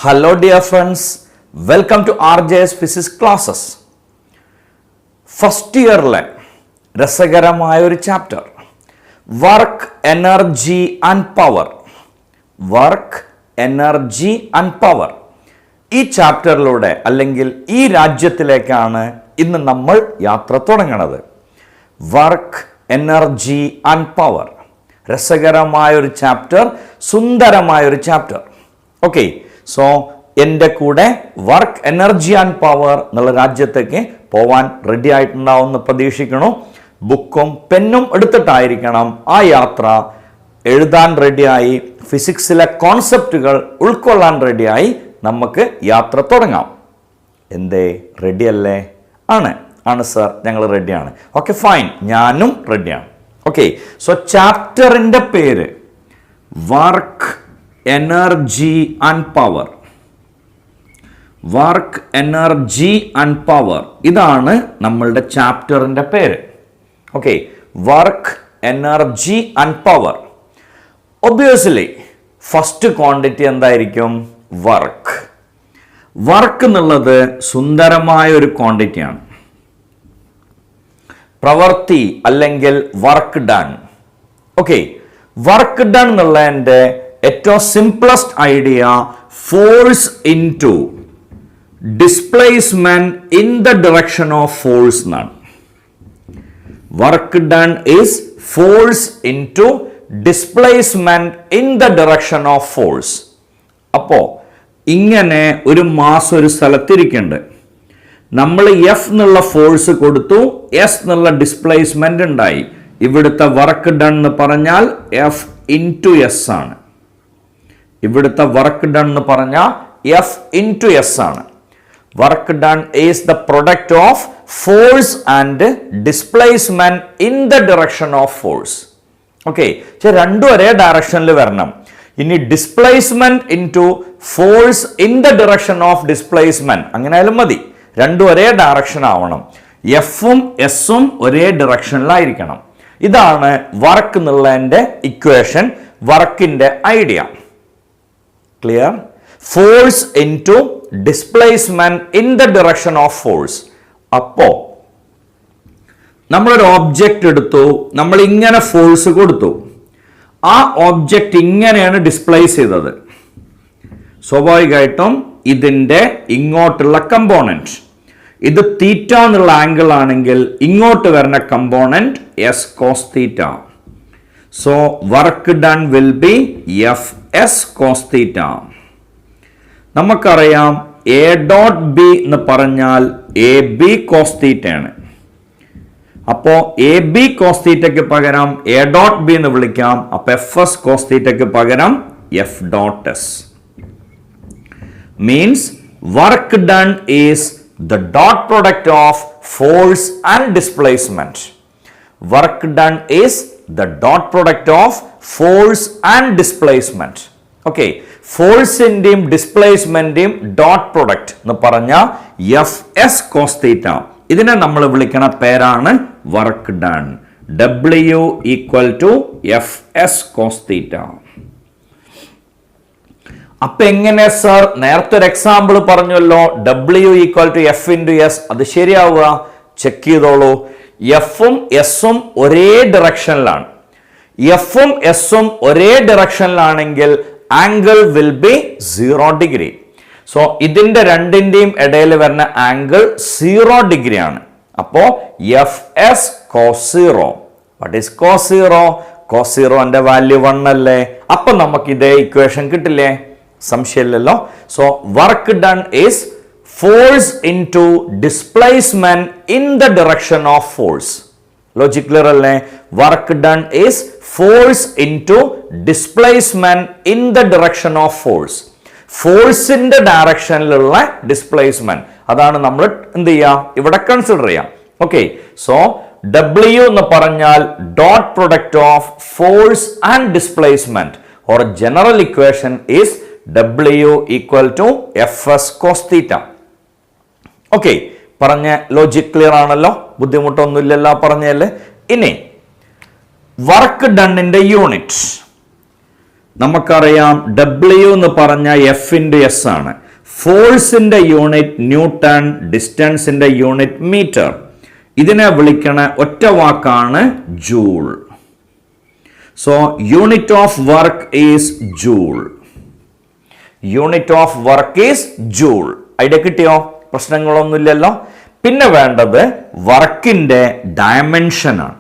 Hello dear friends, welcome to RJ's Physics Classes. First year രസകരമായ ഒരു chapter work energy and power. Work energy and power ഈ ചാപ്റ്ററിലൂടെ അല്ലെങ്കിൽ ഈ രാജ്യത്തിലേക്കാണ് ഇന്ന് നമ്മൾ യാത്ര തുടങ്ങുന്നത്. വർക്ക് എനർജി ആൻഡ് പവർ, രസകരമായ ഒരു ചാപ്റ്റർ, സുന്ദരമായ ഒരു ചാപ്റ്റർ. ഓക്കെ, സോ എൻ്റെ കൂടെ വർക്ക് എനർജി ആൻഡ് പവർ എന്നുള്ള രാജ്യത്തേക്ക് പോവാൻ റെഡി ആയിട്ടുണ്ടാവുമെന്ന് പ്രതീക്ഷിക്കണു. ബുക്കും പെന്നും എടുത്തിട്ടായിരിക്കണം ആ യാത്ര. എഴുതാൻ റെഡിയായി, ഫിസിക്സിലെ കോൺസെപ്റ്റുകൾ ഉൾക്കൊള്ളാൻ റെഡിയായി നമുക്ക് യാത്ര തുടങ്ങാം. എന്തേ, റെഡിയല്ലേ? ആണ് സർ, ഞങ്ങൾ റെഡിയാണ്. ഓക്കെ ഫൈൻ, ഞാനും റെഡിയാണ്. ഓക്കെ, സോ ചാപ്റ്ററിൻ്റെ പേര് work energy and power. Work energy and power, ഇതാണ് നമ്മളുടെ ചാപ്റ്ററിൻ്റെ പേര്. Okay, work energy and power. Obviously first quantity എന്തായിരിക്കും? വർക്ക്. വർക്ക് എന്നുള്ളത് സുന്ദരമായ ഒരു ക്വാണ്ടിറ്റിയാണ്. പ്രവൃത്തി അല്ലെങ്കിൽ work done. Okay, work done എന്നുള്ളതിൻ്റെ ഏറ്റവും simplest idea force into displacement in the direction of force എന്നാണ്. Work done is force into displacement in the direction of force. അപ്പോൾ ഇങ്ങനെ ഒരു മാസ് ഒരു സ്ഥലത്തിരിക്കുന്നുണ്ട്. നമ്മൾ എഫ് എന്നുള്ള ഫോഴ്സ് കൊടുത്തു, എസ് എന്നുള്ള ഡിസ്പ്ലേസ്മെന്റ് ഉണ്ടായി. ഇവിടുത്തെ വർക്ക് ഡൺ എന്ന് പറഞ്ഞാൽ എഫ് ഇൻറ്റു എസ് ആണ്. ഇവിടുത്തെ വർക്ക് ഡൺ എന്ന് പറഞ്ഞാൽ എഫ് ഇൻറ്റു എസ് ആണ്. Work done is the product of force and displacement in the direction of force. Okay, രണ്ടും ഒരേ ഡയറക്ഷനിൽ വരണം. ഇനി displacement into force in the direction of displacement, അങ്ങനെ ആയാലും മതി. രണ്ടും ഒരേ ഡയറക്ഷൻ ആവണം. എഫും എസും ഒരേ ഡയറക്ഷനിലായിരിക്കണം. ഇതാണ് വർക്ക് എന്നുള്ളതിൻ്റെ ഇക്വേഷൻ, വർക്കിന്റെ idea. Clear? Force into displacement in the direction of force. അപ്പോ നമ്മളൊരു ഓബ്ജക്റ്റ് എടുത്തു, നമ്മൾ ഇങ്ങനെ ഫോഴ്സ് കൊടുത്തു, ആ ഓബ്ജക്റ്റ് ഇങ്ങനെയാണ് ഡിസ്പ്ലേസ് ചെയ്തത്. സ്വാഭാവികമായിട്ടും ഇതിൻ്റെ ഇങ്ങോട്ടുള്ള കമ്പോണന്റ്, ഇത് തീറ്റ എന്നുള്ള ആംഗിൾ ആണെങ്കിൽ ഇങ്ങോട്ട് വരുന്ന component S cos theta. So work done will be F S cos theta. നമുക്കറിയാം എ ഡോട്ട് ബി എന്ന് പറഞ്ഞാൽ എ ബി കോസ് തീറ്റയാണ്. അപ്പോ എ ബി കോസ് തീറ്റയ്ക്ക് പകരം എ ഡോട്ട് ബി എന്ന് വിളിക്കാം. അപ്പൊ എഫ് എസ് കോസ് തീറ്റയ്ക്ക് പകരം F dot S. Means work done is the dot product of force and displacement. Work done is the dot product of force and displacement. Okay, force ഇന്റെയും ഡിസ്പ്ലേസ്മെന്റിന്റെയും dot product എന്ന് പറഞ്ഞ F S cos തീറ്റ. ഇതിനെ നമ്മൾ വിളിക്കുന്ന പേരാണ് work done. W equal to F S cos theta. അപ്പൊ എങ്ങനെ സർ? നേരത്തെ ഒരു എക്സാമ്പിൾ പറഞ്ഞല്ലോ, W equal to F into S. അത് ശരിയാവുക? ചെക്ക് ചെയ്തോളൂ. എഫും എസും ഒരേ ഡയറക്ഷനിലാണ്. എഫും എസും ഒരേ ഡയറക്ഷനിലാണെങ്കിൽ angle will be 0 degree. So ഇതിന്റെ രണ്ടിന്റെയും ഇടയിൽ വരുന്ന ആംഗിൾ 0 ഡിഗ്രി ആണ്. അപ്പോ F S cos 0. What is cos 0? Cos 0ന്റെ വാല്യൂ 1 അല്ലേ? അപ്പൊ നമുക്ക് ഇതേ ഇക്വേഷൻ കിട്ടില്ലേ? സംശയമില്ലല്ലോ. So work done is force into displacement in the direction of force. Logic clear അല്ലേ? Work done is force into displacement in the direction of force. ഫോഴ്സിന്റെ ഡയറക്ഷനിലുള്ള ഡിസ്പ്ലേസ്മെന്റ്, അതാണ് നമ്മൾ എന്ത് ചെയ്യാം, ഇവിടെ കൺസിഡർ ചെയ്യാം. ഓക്കെ, സോ W എന്ന് പറഞ്ഞാൽ dot product of force and displacement, or general equation is W equal to F S cos theta. Okay, പറഞ്ഞ ലോജിക് ക്ലിയർ ആണല്ലോ? നമുക്കറിയാം W എന്ന് പറഞ്ഞ F ഇൻറ്റു എസ് ആണ്. ഫോഴ്സിന്റെ യൂണിറ്റ് ന്യൂട്ടൺ, ഡിസ്റ്റൻസിന്റെ യൂണിറ്റ് മീറ്റർ. ഇതിനെ വിളിക്കണ ഒറ്റ വാക്കാണ് joule. So unit of work is joule. Unit of work is joule. Idea കിട്ടിയോ? പ്രശ്നങ്ങളൊന്നുമില്ലല്ലോ. പിന്നെ വേണ്ടത് വർക്കിന്റെ ഡയമെൻഷനാണ്.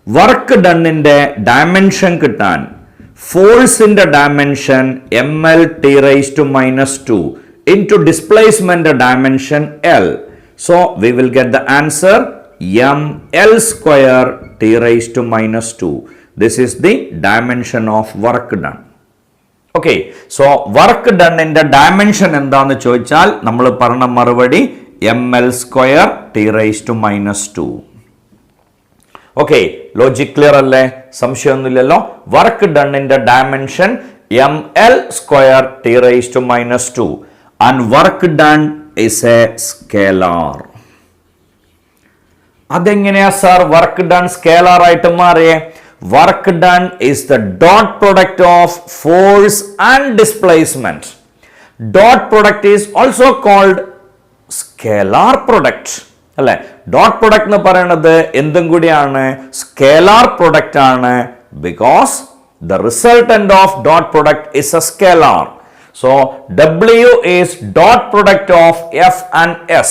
വർക്ക് ഡണ്ണിന്റെ ഡയമെൻഷൻ കിട്ടാൻ ഫോഴ്സിന്റെ dimension ml(T⁻²) into displacement dimension L. So we will get the answer ml²(T⁻²). This is the dimension of work done. Okay, so work done in the dimension എന്താന്ന് ചോദിച്ചാൽ നമ്മൾ പറഞ്ഞ മറുപടി ml²(T⁻²). ഓക്കെ, ലോജിക് ക്ലിയർ അല്ലേ? സംശയമൊന്നുമില്ലല്ലോ. Work ഡണ്ണിന്റെ dimension ml²(T⁻²) and work done is a scalar. അതെങ്ങനെയാ sir work done scalar ആയിട്ട് മാറിയേ? വർക്ക് ഡൺ is the dot product of force and displacement. Dot product is also called scalar product. അല്ലെ? Dot product എന്ന് പറയുന്നത് എന്തും കൂടിയാണ്? സ്കേലാർ പ്രൊഡക്റ്റ് ആണ്. Because the resultant of dot product is a scalar. So W is dot product of F and S.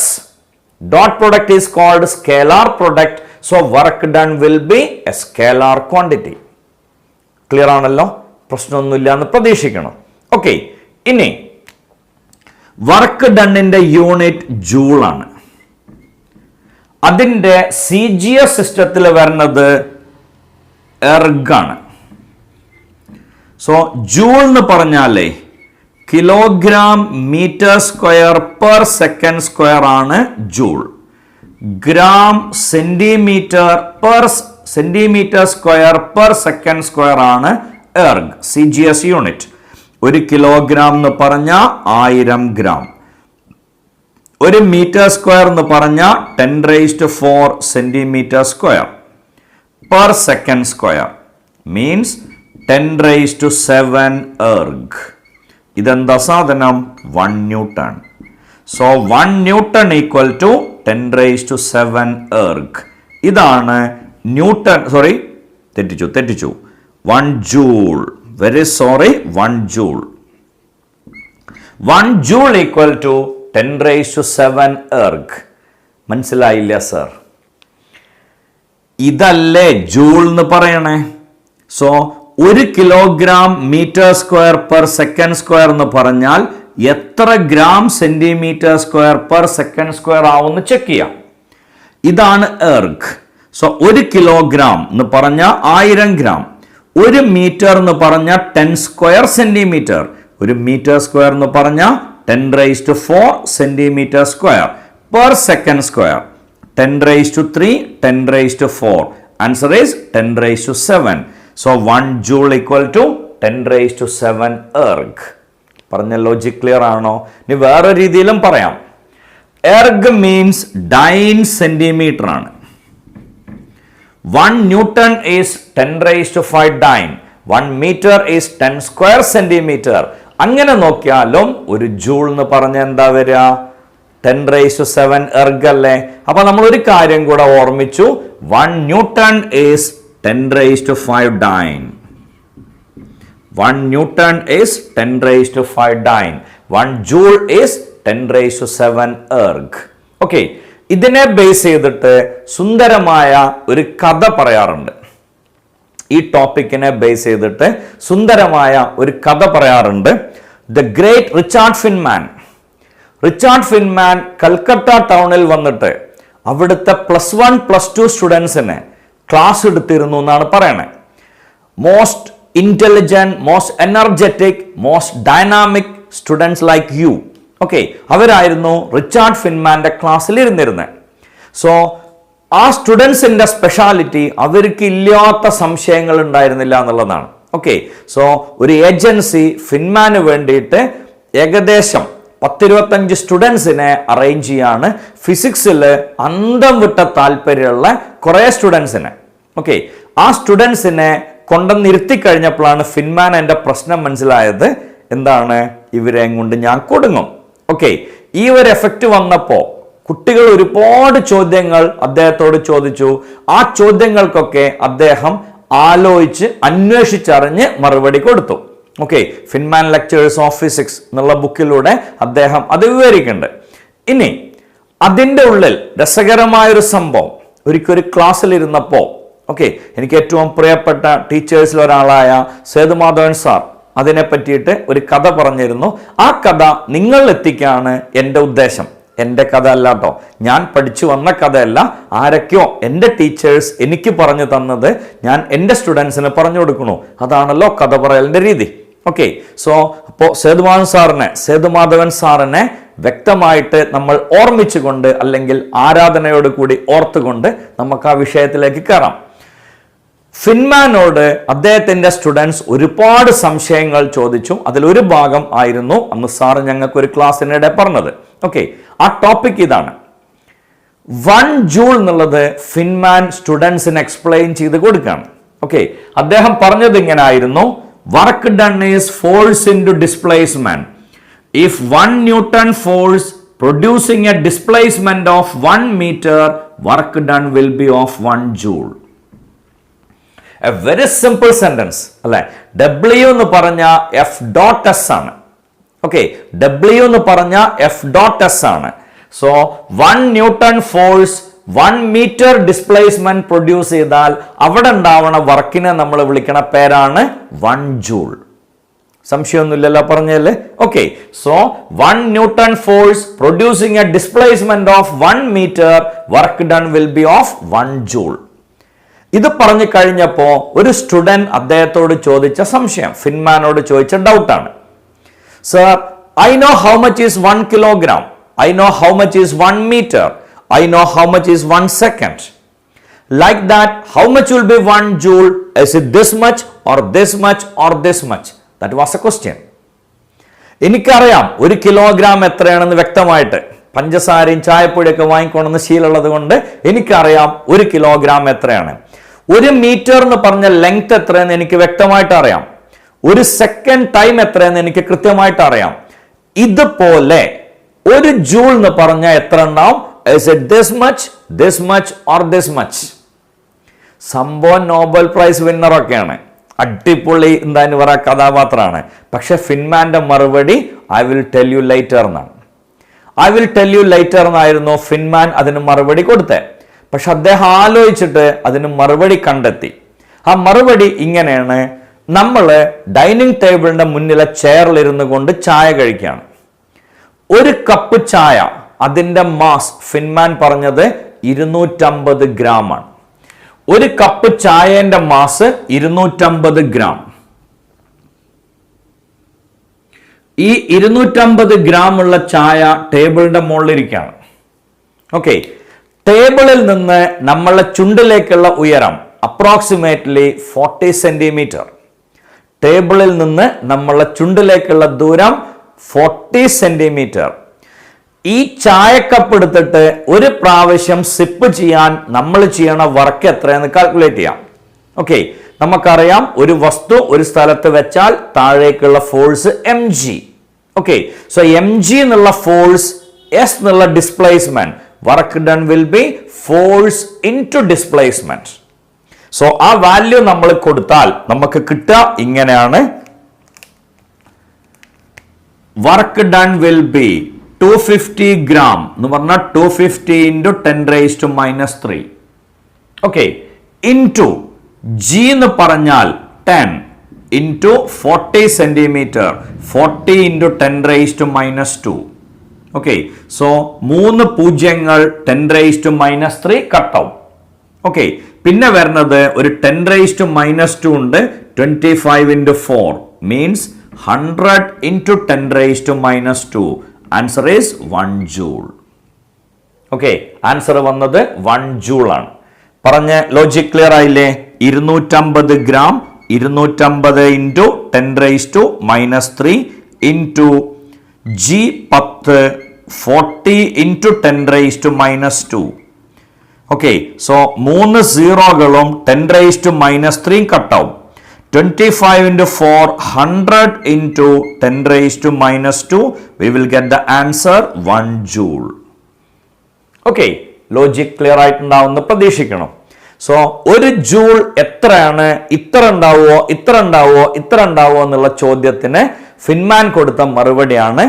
Dot product is called scalar product. So work done will be a scalar quantity. Clear ആണല്ലോ? പ്രശ്നമൊന്നുമില്ല എന്ന് പ്രതീക്ഷിക്കണം. Okay, ഇനി work ഡണ്ണിന്റെ unit joule ആണ്. അതിന്റെ CGS സിസ്റ്റത്തിൽ വരുന്നത് erg ആണ്. So joule എന്ന് പറഞ്ഞാലേ kilogram metre square per second square ആണ് joule. Gram centimetre square per second square ആണ് എർഗ്, CGS യൂണിറ്റ്. 1 കിലോഗ്രാം എന്ന് പറഞ്ഞാൽ 1000 ഗ്രാം. 1 മീറ്റർ സ്ക്വയർ എന്ന് പറഞ്ഞാൽ 10⁴ centimetre square per second square means 10�7 erg. ഇതെന്താ സാധനം? 1 newton. So 1 newton equal to 10�7 erg. ഇതാണ് newton. Sorry, തെറ്റിച്ചു. 1 joule. Very sorry, 1 joule. 1 joule equal to 10�7 erg. മനസ്സിലായില്ല സർ? ഇതല്ലേ ജൂൾ എന്ന് പറയണേ. So 1 kilogram metre square per second square എന്ന് പറഞ്ഞാൽ എത്ര gram centimetre square per second square ആവുമെന്ന് ചെക്ക് ചെയ്യാം. ഇതാണ് എർഗ്. സോ 1 കിലോഗ്രാം എന്ന് പറഞ്ഞാൽ 1000 ഗ്രാം. 1 മീറ്റർ എന്ന് പറഞ്ഞാൽ 10 സ്ക്വയർ സെന്റിമീറ്റർ. 1 മീറ്റർ സ്ക്വയർ എന്ന് പറഞ്ഞാൽ 10⁴ centimetre square per second square. 10⁻3, 10⁴. Answer is 10�7. So 1 joule equal to 10�7 erg. പറഞ്ഞ ലോജിക് ക്ലിയർ ആണോ? ഇനി വേറെ രീതിയിലും പറയാം. എർഗ് മീൻസ് ഡൈൻ സെന്റിമീറ്റർ ആണ്. 1 newton is 10⁵ dyne. 1 metre is 10 square centimetre. അങ്ങനെ നോക്കിയാലും 1 ജൂൾ എന്ന് പറഞ്ഞ എന്താ വരിക? 10�7 എർഗ് അല്ലേ? അപ്പൊ നമ്മൾ ഒരു കാര്യം കൂടെ ഓർമ്മിച്ചു. 1 newton is 10⁵ dyne. 1 newton is 10⁵ dyne. 1 joule is 10�7 erg. Okay, ഇതിനെ ബേസ് ചെയ്തിട്ട് സുന്ദരമായ ഒരു കഥ പറയാറുണ്ട്. ഈ ടോപ്പിക്കിനെ ബേസ് ചെയ്തിട്ട് സുന്ദരമായ ഒരു കഥ പറയാറുണ്ട്. ദ ഗ്രേറ്റ് റിച്ചാർഡ് ഫിൻമാൻ കൽക്കട്ട ടൗണിൽ വന്നിട്ട് അവിടുത്തെ +1 +2 സ്റ്റുഡൻസിനെ ക്ലാസ് എടുത്തിരുന്നു എന്നാണ് പറയണേ. Most intelligent, most energetic, most dynamic students like you. Okay, അവരായിരുന്നു റിച്ചാർഡ് ഫിൻമാന്റെ ക്ലാസ്സിൽ ഇരുന്നിരുന്നത്. സോ ആ സ്റ്റുഡൻസിന്റെ സ്പെഷ്യാലിറ്റി അവർക്ക് ഇല്ലാത്ത സംശയങ്ങൾ ഉണ്ടായിരുന്നില്ല എന്നുള്ളതാണ്. ഓക്കെ, സോ ഒരു ഏജൻസി ഫിൻമാന് വേണ്ടിയിട്ട് ഏകദേശം 10-25 സ്റ്റുഡൻസിനെ അറേഞ്ച് ചെയ്യാണ്. ഫിസിക്സിൽ അന്തം വിട്ട താല്പര്യമുള്ള കുറെ സ്റ്റുഡൻസിനെ. ഓക്കെ, ആ സ്റ്റുഡൻസിനെ കൊണ്ടുവന്നിരുത്തി കഴിഞ്ഞപ്പോഴാണ് ഫിൻമാൻ എൻ്റെ പ്രശ്നം മനസ്സിലായത്. എന്താണ്, ഇവരെ കൊണ്ട് ഞാൻ കൊടുങ്ങും. ഓക്കെ, ഈ ഒരു എഫക്റ്റ് വന്നപ്പോൾ കുട്ടികൾ ഒരുപാട് ചോദ്യങ്ങൾ അദ്ദേഹത്തോട് ചോദിച്ചു. ആ ചോദ്യങ്ങൾക്കൊക്കെ അദ്ദേഹം ആലോചിച്ച് അന്വേഷിച്ചറിഞ്ഞ് മറുപടി കൊടുത്തു. ഓക്കെ, ഫിൻമാൻ ലെക്ചേഴ്സ് ഓഫ് ഫിസിക്സ് എന്നുള്ള ബുക്കിലൂടെ അദ്ദേഹം അത് വിവരിക്കുന്നുണ്ട്. ഇനി അതിൻ്റെ ഉള്ളിൽ രസകരമായൊരു സംഭവം, ഒരിക്കൽ ക്ലാസ്സിൽ ഇരുന്നപ്പോൾ ഓക്കെ, എനിക്ക് ഏറ്റവും പ്രിയപ്പെട്ട ടീച്ചേഴ്സിൽ ഒരാളായ സേതുമാധവൻ സാർ അതിനെ പറ്റിയിട്ട് ഒരു കഥ പറഞ്ഞിരുന്നു. ആ കഥ നിങ്ങളിൽ എത്തിക്കാണ് എൻ്റെ ഉദ്ദേശം. എൻ്റെ കഥ അല്ല കേട്ടോ, ഞാൻ പഠിച്ചു വന്ന കഥയല്ല, ആരൊക്കെയോ എൻ്റെ ടീച്ചേഴ്സ് എനിക്ക് പറഞ്ഞു തന്നത് ഞാൻ എൻ്റെ സ്റ്റുഡൻസിന് പറഞ്ഞു കൊടുക്കണു. അതാണല്ലോ കഥ പറയലിൻ്റെ രീതി. ഓക്കെ, സോ അപ്പോൾ സേതുമാധവൻ സാറിനെ വ്യക്തമായിട്ട് നമ്മൾ ഓർമ്മിച്ചുകൊണ്ട് അല്ലെങ്കിൽ ആരാധനയോട് കൂടി ഓർത്തുകൊണ്ട് നമുക്ക് ആ വിഷയത്തിലേക്ക് കയറാം. ഫിൻമാനോട് അദ്ദേഹത്തിന്റെ സ്റ്റുഡൻസ് ഒരുപാട് സംശയങ്ങൾ ചോദിച്ചു. അതിലൊരു ഭാഗം ആയിരുന്നു അന്ന് സാറ് ഞങ്ങൾക്ക് ഒരു ക്ലാസ്സിനിടെ പറഞ്ഞത്. ഓക്കെ, ആ ടോപ്പിക് ഇതാണ്. 1 ജൂൾ എന്നുള്ളത് ഫിൻമാൻ സ്റ്റുഡൻസിന് എക്സ്പ്ലെയിൻ ചെയ്ത് കൊടുക്കുകയാണ്. ഓക്കെ, അദ്ദേഹം പറഞ്ഞത് ഇങ്ങനെ ആയിരുന്നു: work done is force into displacement. If 1 newton force producing a displacement of 1 metre, work done will be of 1 joule. A very simple sentence അല്ലെ. W എന്ന് പറഞ്ഞ F.S ആണ്. ഓക്കെ, W എന്ന് പറഞ്ഞ F.S ആണ്. So 1 newton force 1 metre displacement produce ചെയ്താൽ അവിടെ ഉണ്ടാവണ വർക്കിനെ നമ്മൾ വിളിക്കണ പേരാണ് 1 ജൂൾ. സംശയമൊന്നുമില്ലല്ലോ പറഞ്ഞല്ലേ? Okay, so 1 newton force producing a displacement of 1 metre, work done will be of 1 joule. ഇത് പറഞ്ഞു കഴിഞ്ഞപ്പോൾ ഒരു സ്റ്റുഡന്റ് അദ്ദേഹത്തോട് ചോദിച്ച സംശയം, ഫിൻമാനോട് ചോദിച്ച ഡൗട്ടാണ്. Sir, I know how much is 1 kilogram, I know how much is 1 metre, I know how much is 1 second. Like that, how much will be 1 joule? Is it this much or this much or this much? That was a question. എനിക്കറിയാം 1 kilogram എത്രയാണെന്ന് വ്യക്തമായിട്ട്. പഞ്ചസാരയും ചായപ്പൊടിയൊക്കെ വാങ്ങിക്കൊണ്ടെന്ന് ശീലമുള്ളത് കൊണ്ട് എനിക്കറിയാം 1 kilogram എത്രയാണ്. 1 metre എന്ന് പറഞ്ഞ length എത്രയെന്ന് എനിക്ക് വ്യക്തമായിട്ട് അറിയാം. 1 സെക്കൻഡ് ടൈം എത്രയെന്ന് എനിക്ക് കൃത്യമായിട്ട് അറിയാം. ഇതുപോലെ 1 ജൂൾ എന്ന് പറഞ്ഞാൽ എത്ര ഉണ്ടാവും? Is it this much, this much or this much? സംഭവം നോബൽ പ്രൈസ് വിന്നർ ഒക്കെയാണ്, അടിപൊളി എന്താന്ന് പറയാ കഥാപാത്രമാണ്. പക്ഷെ ഫിൻമാന്റെ മറുപടി I will tell you later എന്നാണ്. I will tell you later എന്നായിരുന്നു ഫിൻമാൻ അതിന് മറുപടി കൊടുത്തേ. പക്ഷെ അദ്ദേഹം ആലോചിച്ചിട്ട് അതിന് മറുപടി കണ്ടെത്തി. ആ മറുപടി ഇങ്ങനെയാണ്: നമ്മൾ ഡൈനിങ് ടേബിളിന്റെ മുന്നിലെ ചെയറിലിരുന്ന് കൊണ്ട് ചായ കഴിക്കുകയാണ്. 1 കപ്പ് ചായ, അതിന്റെ മാസ് ഫിൻമാൻ പറഞ്ഞത് 250 ഗ്രാം ആണ്. 1 കപ്പ് ചായന്റെ മാസ് 250 ഗ്രാം. ഈ 250 ഗ്രാം ഉള്ള ചായ ടേബിളിന്റെ മുകളിലിരിക്കുകയാണ്. ഓക്കെ, ടേബിളിൽ നിന്ന് നമ്മളുടെ ചുണ്ടിലേക്കുള്ള ഉയരം അപ്രോക്സിമേറ്റ്ലി 40 സെന്റിമീറ്റർ. ടേബിളിൽ നിന്ന് നമ്മളുടെ ചുണ്ടിലേക്കുള്ള ദൂരം 40 സെന്റിമീറ്റർ. ഈ ചായക്കപ്പ് എടുത്തിട്ട് ഒരു പ്രാവശ്യം സിപ്പ് ചെയ്യാൻ നമ്മൾ ചെയ്യണ വർക്ക് എത്രയെന്ന് കാൽക്കുലേറ്റ് ചെയ്യാം. ഓക്കെ, നമുക്കറിയാം ഒരു വസ്തു ഒരു സ്ഥലത്ത് വെച്ചാൽ താഴേക്കുള്ള force mg. Okay, so mg എന്നുള്ള ഫോഴ്സ്, s എന്നുള്ള displacement, work done will B force into displacement. So ആ വാല്യൂ നമ്മൾ കൊടുത്താൽ നമുക്ക് കിട്ടുക ഇങ്ങനെയാണ്: work done will B 250 gram എന്ന് പറഞ്ഞാൽ 250 into 10⁻⁻3. ഓക്കെ, ഇൻടു ജി എന്ന് പറഞ്ഞാൽ 10 into 40 centimetre, 40 into 10⁻². Okay, so 3 പൂജ്യങ്ങൾ 10⁻³ കട്ടാവും. ഓക്കെ, പിന്നെ വരുന്നത് ഒരു 10⁻² ഉണ്ട്. 25 into 4 means 100 into 10⁻². Answer is 1 joule. Okay, answer വന്നത് 1 ജൂൾ ആണ്. പറഞ്ഞ ലോജിക് ക്ലിയർ ആയില്ലേ? 250 gram, 250 into 10⁻³ into G 10, 40 into 10⁻². Okay, so 3 സീറോകളും 10⁻³ കട്ടാവും. 25 into 4, 100 into 10 raised to minus 2. We will get the answer 1 joule. Okay, logic clear ആയിട്ടുണ്ടാവുമെന്ന് പ്രതീക്ഷിക്കണം. So ഒരു joule എത്രയാണ്, ഇത്ര ഉണ്ടാവുമോ ഇത്ര ഉണ്ടാവുമോ ഇത്ര ഉണ്ടാവുമോ എന്നുള്ള ചോദ്യത്തിന് ഫിൻമാൻ കൊടുത്ത മറുപടിയാണ്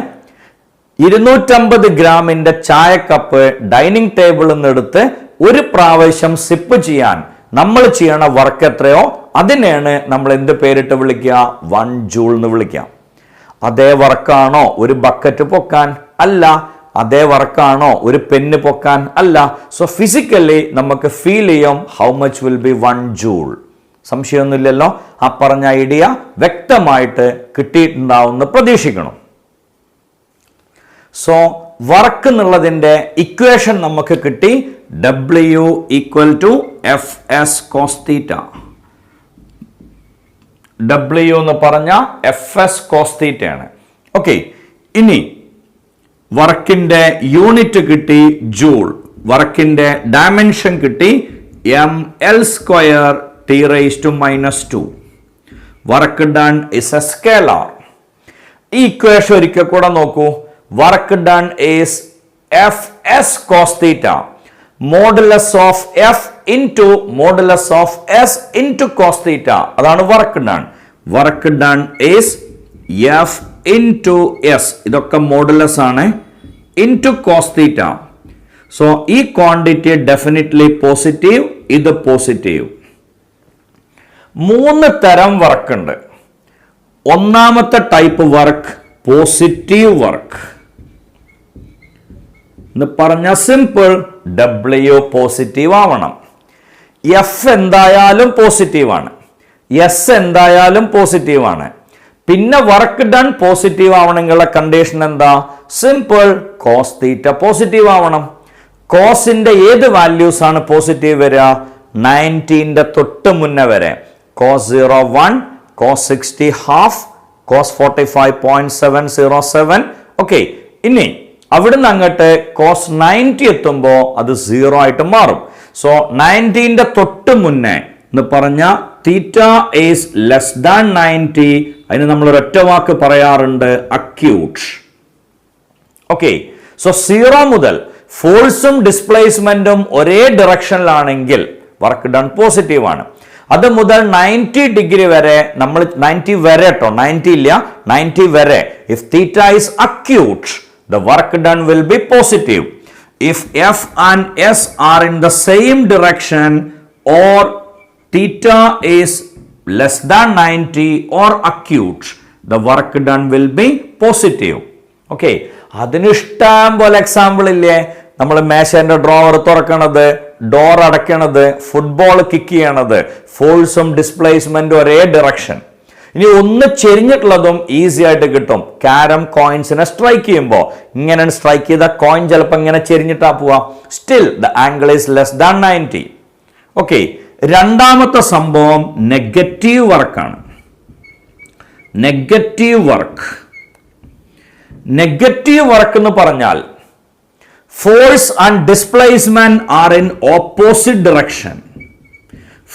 250 ഗ്രാമിന്റെ ചായക്കപ്പ് ഡൈനിങ് ടേബിളിൽ നിന്ന് എടുത്ത് ഒരു പ്രാവശ്യം സിപ്പ് ചെയ്യാൻ നമ്മൾ ചെയ്യണ വർക്ക് എത്രയോ അതിനെയാണ് നമ്മൾ എന്ത് പേരിട്ട് വിളിക്കുക, 1 ജൂൾ എന്ന് വിളിക്കാം. അതേ വർക്കാണോ ഒരു ബക്കറ്റ് പൊക്കാൻ? അല്ല. അതേ വർക്കാണോ ഒരു പെന്ന് പൊക്കാൻ? അല്ല. സോ ഫിസിക്കലി നമുക്ക് ഫീൽ ചെയ്യും how much will be 1 joule. സംശയമൊന്നുമില്ലല്ലോ. ആ പറഞ്ഞ ഐഡിയ വ്യക്തമായിട്ട് കിട്ടിയിട്ടുണ്ടാവുമെന്ന് പ്രതീക്ഷിക്കണം. സോ വർക്ക് എന്നുള്ളതിന്റെ ഇക്വേഷൻ നമുക്ക് കിട്ടി. W equal to FS cos theta. W എന്ന് പറഞ്ഞ FS കോസ് തീറ്റയാണ്. ഓക്കെ, ഇനി വർക്കിന്റെ യൂണിറ്റ് കിട്ടി ജൂൾ, വർക്കിന്റെ ഡയമെൻഷൻ കിട്ടി ml square t raised to minus 2. Work done is a scalar. ഈ ഇക്വേഷൻ ഒരിക്കൽ കൂടെ നോക്കൂ. Work done is FS cos theta modulus of F into modulus of S into cos theta. അതാണ് work done. Work done is F into S, ഇതൊക്കെ modulus ആണ്, into cos theta. So ഈ quantity definitely positive, ഇത് positive. 3 തരം work ഉണ്ട്. ഒന്നാമത്തെ type work positive work എന്ന് പറഞ്ഞ സിമ്പിൾ. W പോസിറ്റീവ് ആവണം. F എന്തായാലും പോസിറ്റീവ് ആണ്, S എന്തായാലും പോസിറ്റീവ് ആണ്. പിന്നെ വർക്ക് ഡൺ പോസിറ്റീവ് ആവണമെങ്കിലുള്ള കണ്ടീഷൻ എന്താ? സിമ്പിൾ, കോസ് തീറ്റ പോസിറ്റീവ് ആവണം. കോസിന്റെ ഏത് വാല്യൂസ് ആണ് പോസിറ്റീവ് വരിക? 90ന്റെ തൊട്ട് മുന്നേ വരെ. Cos 0.1, cos 60 half, cos 45.707. Okay, ഇനി അവിടുന്ന് അങ്ങോട്ട് കോസ് 90 എത്തുമ്പോൾ അത് 0 ആയിട്ട് മാറും. സോ 90ന്റെ തൊട്ട് മുന്നേ എന്ന് പറഞ്ഞ തീറ്റ ഈസ് ലെസ് ദാൻ 90. അതിന് നമ്മൾ ഒരൊറ്റ വാക്ക് പറയാറുണ്ട്, അക്യൂട്ട്. ഓക്കെ, സോ 0 മുതൽ ഫോഴ്സും ഡിസ്പ്ലേസ്മെന്റും ഒരേ ഡിറക്ഷനിലാണെങ്കിൽ വർക്ക് ഡൺ പോസിറ്റീവ് ആണ്. അത് മുതൽ 90 ഡിഗ്രി വരെ, നമ്മൾ 90 വരെ കേട്ടോ, 90 ഇല്ല, 90 വരെ. If theta is acute, the work done will be positive. If F and S are in the same direction or theta is less than 90 or acute, the work done will be positive. Okay, അതിന് ഇഷ്ടം പോലെ example ഇല്ലേ? നമ്മൾ മേശന്റെ drawer തുറക്കണത്, door അടയ്ക്കണത്, football kick ചെയ്യണത്, ഫോഴ്സും ഡിസ്പ്ലേസ്മെന്റും ഒരേ direction. ഇനി ഒന്ന് ചെരിഞ്ഞിട്ടുള്ളതും ഈസി ആയിട്ട് കിട്ടും. കാരം കോയിൻസിനെ സ്ട്രൈക്ക് ചെയ്യുമ്പോൾ ഇങ്ങനെ സ്ട്രൈക്ക് ചെയ്ത കോയിൻ ചിലപ്പോൾ ഇങ്ങനെ ചെരിഞ്ഞിട്ടാ പോവാ. Still the angle is less than 90. Okay, രണ്ടാമത്തെ സംഭവം നെഗറ്റീവ് വർക്കാണ്. Negative work. നെഗറ്റീവ് വർക്ക് എന്ന് പറഞ്ഞാൽ force and displacement are in opposite direction.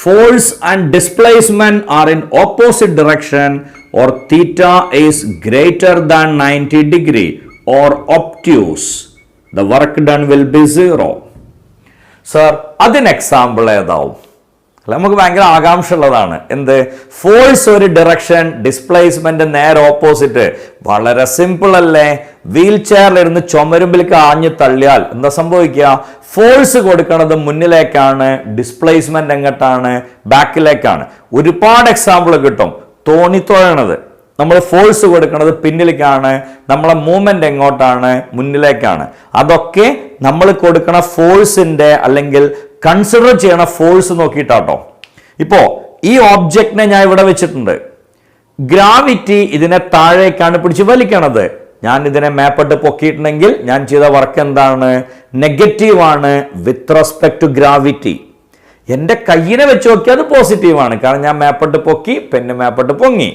Force and displacement are in opposite direction, or theta is greater than 90 degree or obtuse. The work done will be 0. Sir, അതിന് example ഏതാവും? നമുക്ക് ഭയങ്കര ആകാംക്ഷ ഉള്ളതാണ്. എന്ത്? Force ഒരു direction, displacement നേരെ opposite. വളരെ simple അല്ലേ? വീൽ ചെയറിലിരുന്ന് ചുമരുമ്പിലേക്ക് ആഞ്ഞു തള്ളിയാൽ എന്താ സംഭവിക്കുക? ഫോഴ്സ് കൊടുക്കുന്നത് മുന്നിലേക്കാണ്, ഡിസ്പ്ലേസ്മെന്റ് എങ്ങോട്ടാണ്? ബാക്കിലേക്കാണ്. ഒരുപാട് എക്സാമ്പിൾ കിട്ടും. തോണി തുഴയണത്, നമ്മൾ ഫോഴ്സ് കൊടുക്കുന്നത് പിന്നിലേക്കാണ്, നമ്മളെ മൂവ്മെന്റ് എങ്ങോട്ടാണ്? മുന്നിലേക്കാണ്. അതൊക്കെ നമ്മൾ കൊടുക്കണ ഫോഴ്സിന്റെ അല്ലെങ്കിൽ കൺസിഡർ ചെയ്യണ ഫോഴ്സ് നോക്കിയിട്ടാട്ടോ. ഇപ്പോ ഈ ഓബ്ജക്റ്റിനെ ഞാൻ ഇവിടെ വെച്ചിട്ടുണ്ട്. ഗ്രാവിറ്റി ഇതിനെ താഴേക്കാണ് പിടിച്ച് വലിക്കണത്. ഞാൻ ഇതിനെ മേപ്പിട്ട് പൊക്കിയിട്ടുണ്ടെങ്കിൽ ഞാൻ ചെയ്ത വർക്ക് എന്താണ്? നെഗറ്റീവ് ആണ് വിത്ത് റെസ്പെക്ട് ടു ഗ്രാവിറ്റി. എൻ്റെ കയ്യിനെ വെച്ച് നോക്കിയാൽ അത് പോസിറ്റീവ് ആണ്, കാരണം ഞാൻ മേപ്പിട്ട് പൊക്കി, പെണ്ണ് മേപ്പിട്ട് പൊങ്ങി.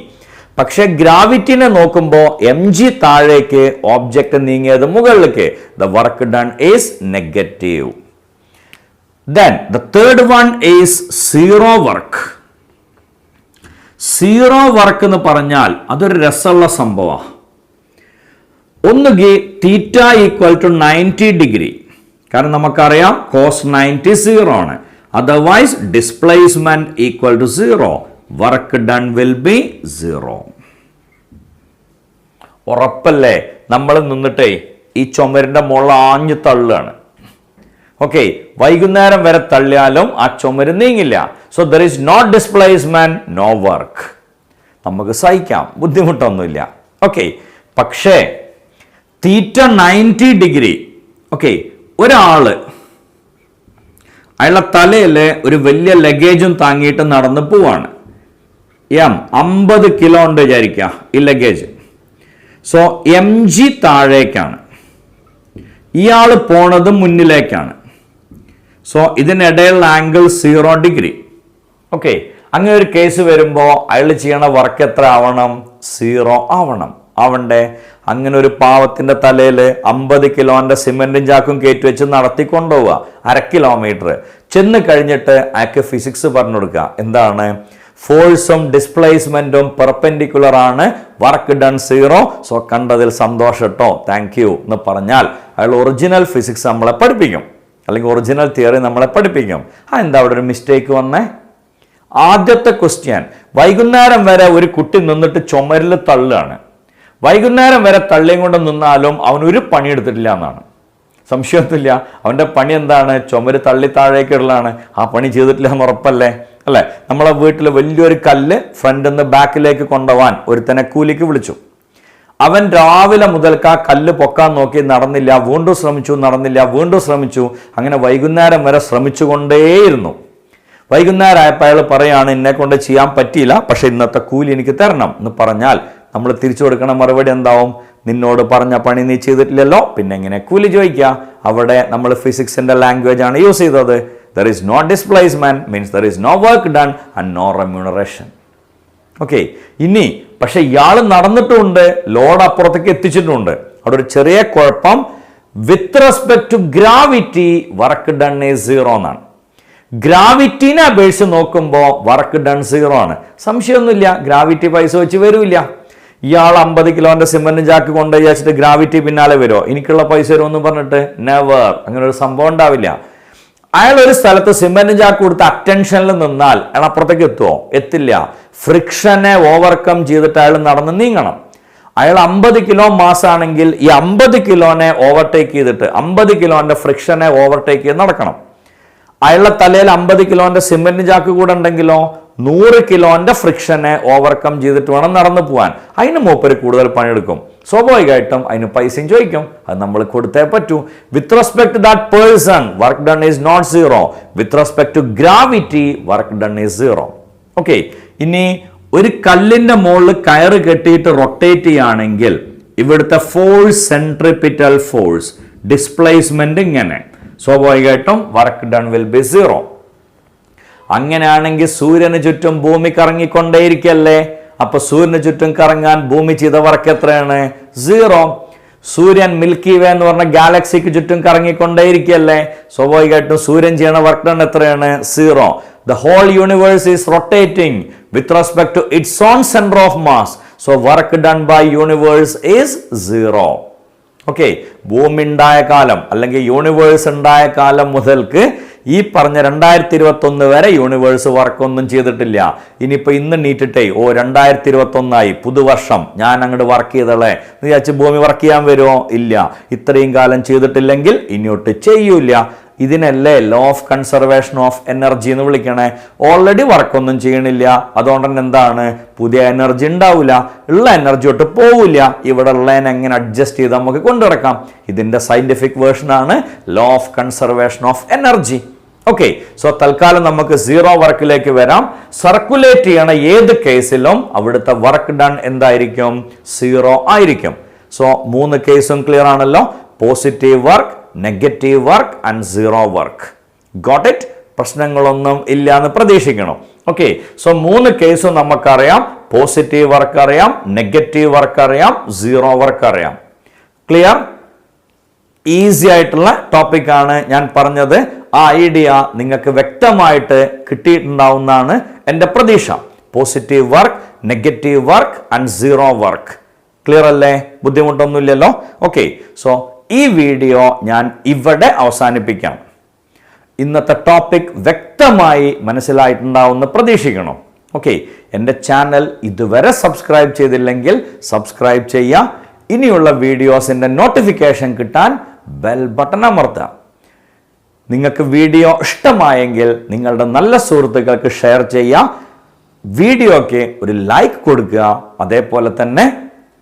പക്ഷെ ഗ്രാവിറ്റിനെ നോക്കുമ്പോൾ mg താഴേക്ക്, ഓബ്ജക്റ്റ് നീങ്ങിയത് മുകളിലേക്ക്. The work done is negative. Then the third one is zero work. Zero work എന്ന് പറഞ്ഞാൽ അതൊരു രസമുള്ള സംഭവമാണ്. ഒന്നുകിൽ തീറ്റ ഈക്വൽ ടു 90 ഡിഗ്രി, കാരണം നമുക്കറിയാം cos 90 സീറോ ആണ്. Otherwise displacement equal to zero, work done will be zero. ഉറപ്പല്ലേ? നമ്മൾ നിന്നിട്ടേ ഈ ചുമരിന്റെ മുകളിൽ ആഞ്ഞു തള്ളുകയാണ്. ഓക്കെ, വൈകുന്നേരം വരെ തള്ളിയാലും ആ ചുമര് നീങ്ങില്ല. So there is not displacement, no work. നമുക്ക് സഹിക്കാം, ബുദ്ധിമുട്ടൊന്നുമില്ല. ഓക്കെ, പക്ഷേ തീറ്റ 90 ഡിഗ്രി. ഓക്കെ, ഒരാള് അയാളുടെ തലയിൽ ഒരു വലിയ ലഗേജും താങ്ങിയിട്ട് നടന്നു പോവാണ്. 50 കിലോ ഉണ്ട് വിചാരിക്കുക ഈ ലഗേജ്. സോ mg താഴേക്കാണ്, ഇയാൾ പോണത് മുന്നിലേക്കാണ്. സോ ഇതിനിടയിലുള്ള ആംഗിൾ 0 ഡിഗ്രി. ഓക്കെ, അങ്ങനെ ഒരു കേസ് വരുമ്പോൾ അയാൾ ചെയ്യണ വർക്ക് എത്ര ആവണം? 0 ആവണ്ടേ? അങ്ങനെ ഒരു പാവത്തിന്റെ തലയിൽ 50 കിലോന്റെ സിമെന്റും ചാക്കും കയറ്റി വെച്ച് നടത്തിക്കൊണ്ടുപോവുക 1/2 കിലോമീറ്റർ. ചെന്ന് കഴിഞ്ഞിട്ട് അയാൾക്ക് ഫിസിക്സ് പറഞ്ഞു കൊടുക്കുക. എന്താണ്? ഫോഴ്സും ഡിസ്പ്ലേസ്മെന്റും പെർപെൻഡിക്കുലർ ആണ്, വർക്ക് ഡൺ 0. സോ കണ്ടതിൽ സന്തോഷം കേട്ടോ, താങ്ക് യു എന്ന് പറഞ്ഞാൽ അയാൾ ഒറിജിനൽ ഫിസിക്സ് നമ്മളെ പഠിപ്പിക്കും, അല്ലെങ്കിൽ ഒറിജിനൽ തിയറി നമ്മളെ പഠിപ്പിക്കും. എന്താ അവിടെ ഒരു മിസ്റ്റേക്ക് വന്നേ? ആദ്യത്തെ ക്വസ്റ്റ്യൻ, വൈകുന്നേരം വരെ ഒരു കുട്ടി നിന്നിട്ട് ചുമരിൽ തള്ളുകയാണ്. വൈകുന്നേരം വരെ തള്ളിയും കൊണ്ട് നിന്നാലും അവൻ ഒരു പണി എടുത്തിട്ടില്ല എന്നാണ്. സംശയമൊന്നുമില്ല, അവൻ്റെ പണി എന്താണ്? ചുമര് തള്ളി താഴേക്ക് ഇടലാണ്. ആ പണി ചെയ്തിട്ടില്ല എന്ന് ഉറപ്പല്ലേ? അല്ലെ? നമ്മളെ വീട്ടിൽ വലിയൊരു കല്ല് ഫ്രണ്ടിൽ നിന്ന് ബാക്കിലേക്ക് കൊണ്ടുപോകാൻ ഒരുത്തനെ കൂലിക്ക് വിളിച്ചു. അവൻ രാവിലെ മുതൽക്ക് ആ കല്ല് പൊക്കാൻ നോക്കി, നടന്നില്ല. വീണ്ടും ശ്രമിച്ചു, നടന്നില്ല. വീണ്ടും ശ്രമിച്ചു. അങ്ങനെ വൈകുന്നേരം വരെ ശ്രമിച്ചുകൊണ്ടേയിരുന്നു. വൈകുന്നേരം ആയപ്പോൾ അയാൾ പറയാണ്, എന്നെ കൊണ്ട് ചെയ്യാൻ പറ്റിയില്ല, പക്ഷെ ഇന്നത്തെ കൂലി എനിക്ക് തരണം എന്ന് പറഞ്ഞാൽ നമ്മൾ തിരിച്ചു കൊടുക്കണ മറുപടി എന്താവും? നിന്നോട് പറഞ്ഞ പണി നീ ചെയ്തിട്ടില്ലല്ലോ, പിന്നെ എങ്ങനെ കൂലി ചോദിക്കുക? അവിടെ നമ്മൾ ഫിസിക്സിന്റെ ലാംഗ്വേജ് ആണ് യൂസ് ചെയ്തത്. There is no displacement, means there is no work done and no remuneration. Okay, ഇനി പക്ഷെ ഇയാൾ നടന്നിട്ടുണ്ട്, ലോഡ് അപ്പുറത്തേക്ക് എത്തിച്ചിട്ടുണ്ട്. അവിടെ ഒരു ചെറിയ കുഴപ്പം. With respect to gravity work done is 0 എന്നാണ്. ഗ്രാവിറ്റിനെ അപേക്ഷിച്ച് നോക്കുമ്പോൾ വർക്ക് ഡൺ 0 ആണ്. സംശയമൊന്നുമില്ല, ഗ്രാവിറ്റി പൈസ വെച്ച് വരില്ല. ഇയാൾ 50 കിലോന്റെ സിമെന്റ് ചാക്ക് കൊണ്ട് വിചാരിച്ചിട്ട് ഗ്രാവിറ്റി പിന്നാലെ വരുമോ? എനിക്കുള്ള പൈസ വരുമെന്ന് പറഞ്ഞിട്ട് നെവർ. അങ്ങനെ ഒരു സംഭവം ഉണ്ടാവില്ല. അയാൾ ഒരു സ്ഥലത്ത് സിമെന്റ് ചാക്ക് കൊടുത്ത് അറ്റൻഷനിൽ നിന്നാൽ അയാൾ അപ്പുറത്തേക്ക് എത്തുമോ? എത്തില്ല. ഫ്രിക്ഷനെ ഓവർകം ചെയ്തിട്ട് അയാൾ നടന്ന് നീങ്ങണം. അയാൾ 50 കിലോ മാസ് ആണെങ്കിൽ ഈ 50 കിലോനെ ഓവർടേക്ക് ചെയ്തിട്ട് 50 കിലോന്റെ ഫ്രിക്ഷനെ ഓവർടേക്ക് ചെയ്ത് നടക്കണം. അയാളുടെ തലയിൽ 50 കിലോന്റെ സിമെന്റ് ചാക്ക് കൂടെ ഉണ്ടെങ്കിലോ 100 കിലോന്റെ ഫ്രിക്ഷനെ ഓവർകം ചെയ്തിട്ട് വേണം നടന്നു പോകാൻ. അതിന് മൂപ്പര് കൂടുതൽ പണിയെടുക്കും. സ്വാഭാവികമായിട്ടും അതിന് പൈസയും ചോദിക്കും. അത് നമ്മൾ കൊടുത്തേ പറ്റൂ. With respect that person work done is not 0. With respect to gravity work done is 0. Okay, ഇനി ഒരു കല്ലിന്റെ മുകളിൽ കയറ് കെട്ടിയിട്ട് റൊട്ടേറ്റ് ചെയ്യുകയാണെങ്കിൽ ഇവിടുത്തെ ഫോഴ്സ്, സെൻട്രിപിറ്റൽ ഫോഴ്സ്, ഡിസ്പ്ലേസ്മെന്റ് ഇങ്ങനെ, സ്വാഭാവികമായിട്ടും വർക്ക് ഡൺ വിൽ ബി 0. അങ്ങനെയാണെങ്കിൽ സൂര്യന് ചുറ്റും ഭൂമി കറങ്ങിക്കൊണ്ടേയിരിക്കല്ലേ? അപ്പൊ സൂര്യന് ചുറ്റും കറങ്ങാൻ ഭൂമി ചെയ്ത വർക്ക് എത്രയാണ്? 0. സൂര്യൻ മിൽക്കി വേ എന്ന് പറഞ്ഞ ഗാലക്സിക്ക് ചുറ്റും കറങ്ങിക്കൊണ്ടേയിരിക്കല്ലേ? സ്വാഭാവികമായിട്ടും സൂര്യൻ ചെയ്യണ വർക്ക് ഡൺ എത്രയാണ്? 0. The whole universe is rotating with respect to its own center of mass. So work done by universe is 0. Okay, ഭൂമി ഉണ്ടായ കാലം അല്ലെങ്കിൽ യൂണിവേഴ്സ് ഉണ്ടായ കാലം മുതൽക്ക് ഈ പറഞ്ഞ 2021 വരെ യൂണിവേഴ്സ് വർക്കൊന്നും ചെയ്തിട്ടില്ല. ഇനിയിപ്പോൾ ഇന്ന് നീട്ടിട്ടേ 2021 പുതുവർഷം ഞാൻ അങ്ങോട്ട് വർക്ക് ചെയ്തളേ എന്ന് വിചാരിച്ച് ഭൂമി വർക്ക് ചെയ്യാൻ വരുമോ? ഇല്ല. ഇത്രയും കാലം ചെയ്തിട്ടില്ലെങ്കിൽ ഇനിയൊട്ട് ചെയ്യൂല. ഇതിനല്ലേ law of conservation of energy എന്ന് വിളിക്കണേ. ഓൾറെഡി വർക്കൊന്നും ചെയ്യണില്ല, അതുകൊണ്ട് തന്നെ എന്താണ്? പുതിയ എനർജി ഉണ്ടാവില്ല, ഉള്ള എനർജി ഒട്ട് പോവില്ല. ഇവിടെ ഉള്ളതിനെ എങ്ങനെ അഡ്ജസ്റ്റ് ചെയ്ത് നമുക്ക് കൊണ്ടുനടക്കാം? ഇതിന്റെ സയന്റിഫിക് വേർഷൻ ആണ് law of conservation of energy. Okay, so തൽക്കാലം നമുക്ക് 0 വർക്കിലേക്ക് വരാം. സർക്കുലേറ്റ് ചെയ്യണ ഏത് കേസിലും അവിടുത്തെ വർക്ക് ഡൺ എന്തായിരിക്കും? 0 ആയിരിക്കും. സോ 3 കേസും ക്ലിയർ ആണല്ലോ. Positive work, negative work and 0 work. Got it? പ്രശ്നങ്ങളൊന്നും ഇല്ല എന്ന് പ്രതീക്ഷിക്കണം. ഓക്കെ, സോ 3 കേസും നമുക്കറിയാം. പോസിറ്റീവ് വർക്ക് അറിയാം, നെഗറ്റീവ് വർക്ക് അറിയാം, 0 വർക്ക് അറിയാം. ക്ലിയർ? ഈസി ആയിട്ടുള്ള ടോപ്പിക് ആണ് ഞാൻ പറഞ്ഞത്. ആ ഐഡിയ നിങ്ങൾക്ക് വ്യക്തമായിട്ട് കിട്ടിയിട്ടുണ്ടാവുന്നതാണ് എൻ്റെ പ്രതീക്ഷ. Positive work, negative work and zero work. Clear അല്ലേ? ബുദ്ധിമുട്ടൊന്നുമില്ലല്ലോ? ഓക്കെ, സോ ഈ വീഡിയോ ഞാൻ ഇവിടെ അവസാനിപ്പിക്കാം. ഇന്നത്തെ ടോപ്പിക് വ്യക്തമായി മനസ്സിലായിട്ടുണ്ടാവുമെന്ന് പ്രതീക്ഷിക്കണം. ഓക്കെ, എൻ്റെ ചാനൽ ഇതുവരെ സബ്സ്ക്രൈബ് ചെയ്തില്ലെങ്കിൽ സബ്സ്ക്രൈബ് ചെയ്യുക. ഇനിയുള്ള വീഡിയോസിൻ്റെ നോട്ടിഫിക്കേഷൻ കിട്ടാൻ ബെൽ ബട്ടൺ അമർത്തുക. നിങ്ങൾക്ക് വീഡിയോ ഇഷ്ടമായെങ്കിൽ നിങ്ങളുടെ നല്ല സുഹൃത്തുക്കൾക്ക് ഷെയർ ചെയ്യുക. വീഡിയോയ്ക്ക് ഒരു ലൈക്ക് കൊടുക്കുക. അതേപോലെ തന്നെ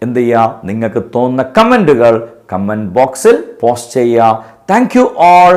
എന്ത് ചെയ്യുക, നിങ്ങൾക്ക് തോന്നുന്ന കമൻറ്റുകൾ കമൻറ്റ് ബോക്സിൽ പോസ്റ്റ് ചെയ്യുക. Thank you all.